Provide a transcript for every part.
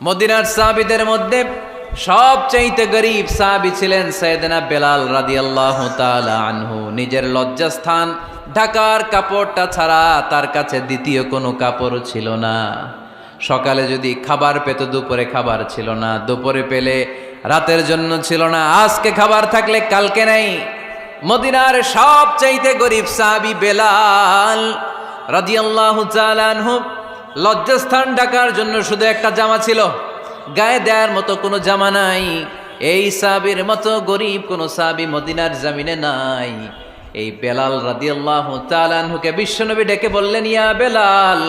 মদিনার সাহাবীদের মধ্যে সবচাইতে গরীব সাহাবী ছিলেন সাইয়েদনা বেলাল রাদিয়াল্লাহু তাআলা আনহু। নিজের লজ্জাস্থান ঢাকার কাপড়টা ছাড়া তার কাছে দ্বিতীয় কোনো কাপড় ছিল না। সকালে যদি খাবার পেত, দুপুরে খাবার ছিল না, দুপুরে পেলে রাতের জন্য ছিল না, আজকে খাবার থাকলে কালকে নাই। মদিনার সবচাইতে গরীব সাহাবী বেলাল রাদিয়াল্লাহু তাআলা আনহু, লজ্জাস্থান ঢাকার জন্য শুধু একটা জামা ছিল, গায়ে দেওয়ার মতো কোনো জামা নাই। এই সাহাবীর মতো গরীব কোনো সাহাবী মদিনার জমিনে নাই। এই বেলাল রাদিয়াল্লাহু তাআলা আনহুকে বিশ্বনবী ডেকে বললেন, ইয়া বেলাল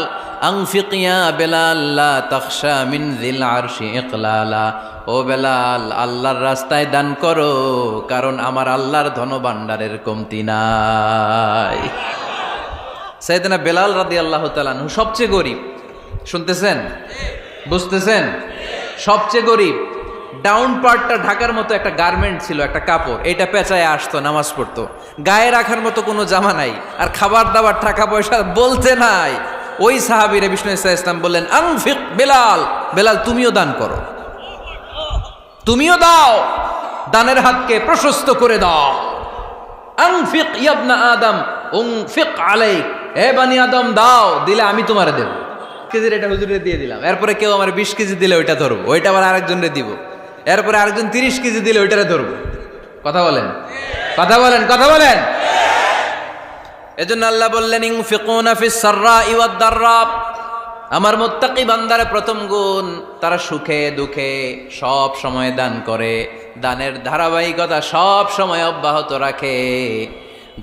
আনফিক ইয়া বেলাল লা তাখশা মিন যিল আরশি ইকলালা। ও বেলাল, আল্লাহর রাস্তায় দান করো, কারণ আমার আল্লাহর ধনভাণ্ডারের কমতি নাই। সাইয়েদনা বেলাল রাদিয়াল্লাহু তাআলা আনহু সবচেয়ে গরীব। শুনতেছেন? বুঝতেছেন? সবচেয়ে গরীব। ডাউন পার্টটা ঢাকার মতো একটা গার্মেন্ট ছিল, একটা কাপড়, এটা পেঁচায় আসতো, নামাজ পড়তো। গায়ে রাখার মতো কোনো জামা নাই, আর খাবার দাবার টাকা পয়সা বলতে নাই। ওই সাহাবীরে বিষ্ণু ইসলাম বললেন, আনফিক বেলাল, বেলাল তুমিও দান করো, তুমিও দাও, দানের হাতকে প্রশস্ত করে দাও। আনফিক ইবনা আদম উনফিক আলাইক, হে বানি আদম দাও, দিলে আমি তোমারে দেব। কেজির এটা হুজুরে দিয়ে দিলাম, এরপরে কেউ আমার 20 কেজি দিলে ওইটা ধরবো, ওইটা আবার আরেকজনরে দিব, এরপরে আরেকজন 30 কেজি দিলে ওইটারে ধরবো। কথা বলেন, কথা বলেন, কথা বলেন। এজন্য আল্লাহ বললেন, ইনফিকুনা ফিস সাররাই ওয়াদ দাররা। আমার মুত্তাকি বান্দার প্রথম গুণ, তারা সুখে দুঃখে সব সময় দান করে, দানের ধারাবাহিকতা সব সময় অব্যাহত রাখে।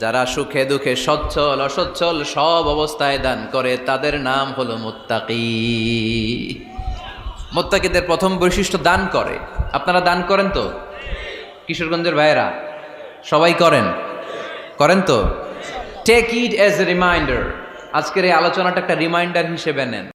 যারা সুখে দুঃখে সচ্ছল অসচ্ছল সব অবস্থায় দান করে, তাদের নাম হলো মুত্তাকি। মুত্তাকিদের প্রথম বৈশিষ্ট্য দান করে। আপনারা দান করেন তো? কিশোরগঞ্জের ভাইয়েরা সবাই করেন? করেন তো? Take it as a reminder. আজকের এই আলোচনাটা একটা রিমাইন্ডার হিসেবে নেন।